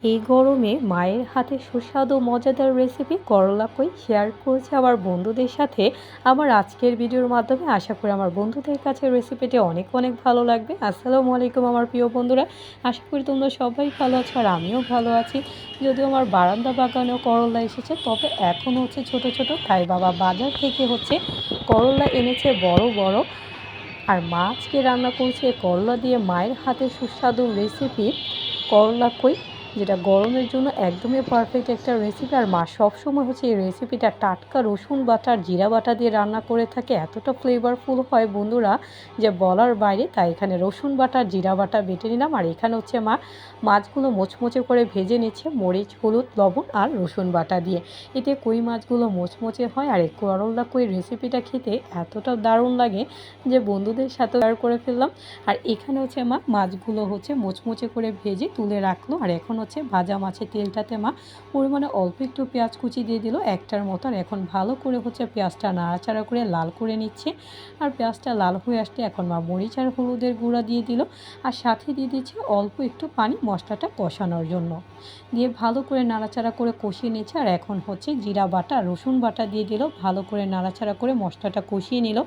এই গরমে মায়ের হাতে সুস্বাদু মজাদার রেসিপি করলা কই শেয়ার করেছি আমার বন্ধুদের সাথে আমার আজকের ভিডিওর মাধ্যমে। আশা করি আমার বন্ধুদের কাছে রেসিপিটি অনেক অনেক ভালো লাগবে। আসসালামু আলাইকুম আমার প্রিয় বন্ধুরা, আশা করি তোমরা সবাই ভালো আছো আর আমিও ভালো আছি। যদিও আমার বারান্দা বাগানেও করলা এসেছে, তবে এখন হচ্ছে ছোট ছোট, তাই বাবা বাজার থেকে হচ্ছে করলা এনেছে বড় বড়। আর মা আজকে রান্না করছে করলা দিয়ে মায়ের হাতে সুস্বাদু রেসিপি করলা কই, যেটা গরমের জন্য একদমই পারফেক্ট একটা রেসিপি। আর মা সবসময় হচ্ছে এই রেসিপিটা টাটকা রসুন বাটা আর জিরা বাটা দিয়ে রান্না করে থাকে, এতটা ফ্লেভারফুল হয় বন্ধুরা যে বলার বাইরে। তাই এখানে রসুন বাটা আর জিরা বাটা বেটে নিলাম। আর এখানে হচ্ছে মা মাছগুলো মোচমোচে করে ভেজে নিচ্ছে মরিচ, হলুদ, লবণ আর রসুন বাটা দিয়ে। এতে কই মাছগুলো মোচমোচে হয়। আর এই করলা কই রেসিপিটা খেতে এতটা দারুণ লাগে যে বন্ধুদের সাথে শেয়ার করে ফেললাম। আর এখানে হচ্ছে মা মাছগুলো হচ্ছে মোচমোচে করে ভেজে তুলে রাখলো। আর এখন হচ্ছে ভাজা মাছের তেলটাতে মা পরিমাণে অল্প একটু পেঁয়াজ কুচি দিয়ে দিল একটার মতো। আর এখন ভালো করে হচ্ছে পেঁয়াজটা নাড়াচাড়া করে লাল করে নিচ্ছে। আর পেঁয়াজটা লাল হয়ে আসলে এখন মা মরিচ আর হলুদের গুঁড়া দিয়ে দিল, আর সাথে দিয়ে দিচ্ছে অল্প একটু পানি মশলাটা কষানোর জন্য। দিয়ে ভালো করে নাড়াচাড়া করে কষিয়ে নিচ্ছে। আর এখন হচ্ছে জিরা বাটা রসুন বাটা দিয়ে দিল, ভালো করে নাড়াচাড়া করে মশলাটা কষিয়ে নিল।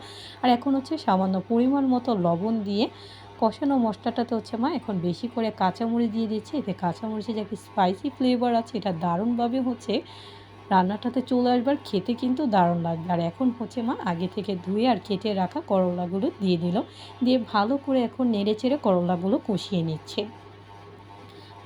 আর এখন হচ্ছে সামান্য পরিমাণ মতো লবণ দিয়ে কষানো মশলাটাতে হচ্ছে মা এখন বেশি করে কাঁচামরিচ দিয়ে দিচ্ছে। এতে কাঁচামরিচের যে একটা স্পাইসি ফ্লেভার আছে, এটা দারুণভাবে হচ্ছে রান্নাটাতে চলে আসবার, খেতে কিন্তু দারুণ লাগবে। আর এখন হচ্ছে মা আগে থেকে ধুয়ে আর কেটে রাখা করলাগুলো দিয়ে দিল, দিয়ে ভালো করে এখন নেড়ে চেড়ে করলাগুলো কষিয়ে নিচ্ছে।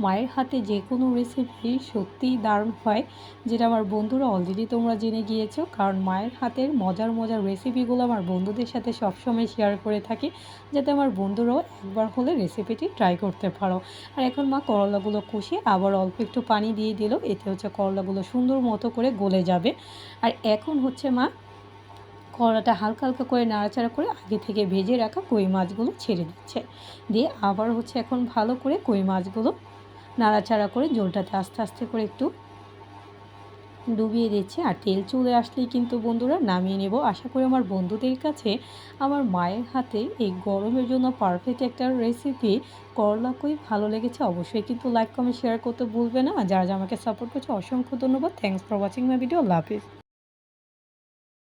মায়ের হাতে যে কোনো রেসিপি সত্যিই দারুণ হয়, যেটা আমার বন্ধুরা অলরেডি তোমরা জেনে গিয়েছো। কারণ মায়ের হাতের মজার মজার রেসিপিগুলো আমার বন্ধুদের সাথে সবসময় শেয়ার করে থাকি, যাতে আমার বন্ধুরাও একবার হলে রেসিপিটি ট্রাই করতে পারো। আর এখন মা করলাগুলো কষিয়ে আবার অল্প একটু পানি দিয়ে দিল, এতে হচ্ছে করলাগুলো সুন্দর মতো করে গলে যাবে। আর এখন হচ্ছে মা কড়াটা হালকা হালকা করে নাড়াচাড়া করে আগে থেকে ভেজে রাখা কই মাছগুলো ছেড়ে দিচ্ছে। দিয়ে আবার হচ্ছে এখন ভালো করে কই মাছগুলো নাড়াচাড়া করে ঝোলটাতে আস্তে আস্তে করে একটু ডুবিয়ে দিচ্ছে। আর তেল চলে আসলেই কিন্তু বন্ধুরা নামিয়ে নেব। আশা করি আমার বন্ধুদের কাছে আমার মায়ের হাতে এই গরমের জন্য পারফেক্ট একটা রেসিপি করলা কই ভালো লেগেছে। অবশ্যই কিন্তু লাইক কমেন্ট শেয়ার করতে ভুলবে না। যারা আমাকে সাপোর্ট করছে অসংখ্য ধন্যবাদ। Thanks for watching my video. Allah Hafiz.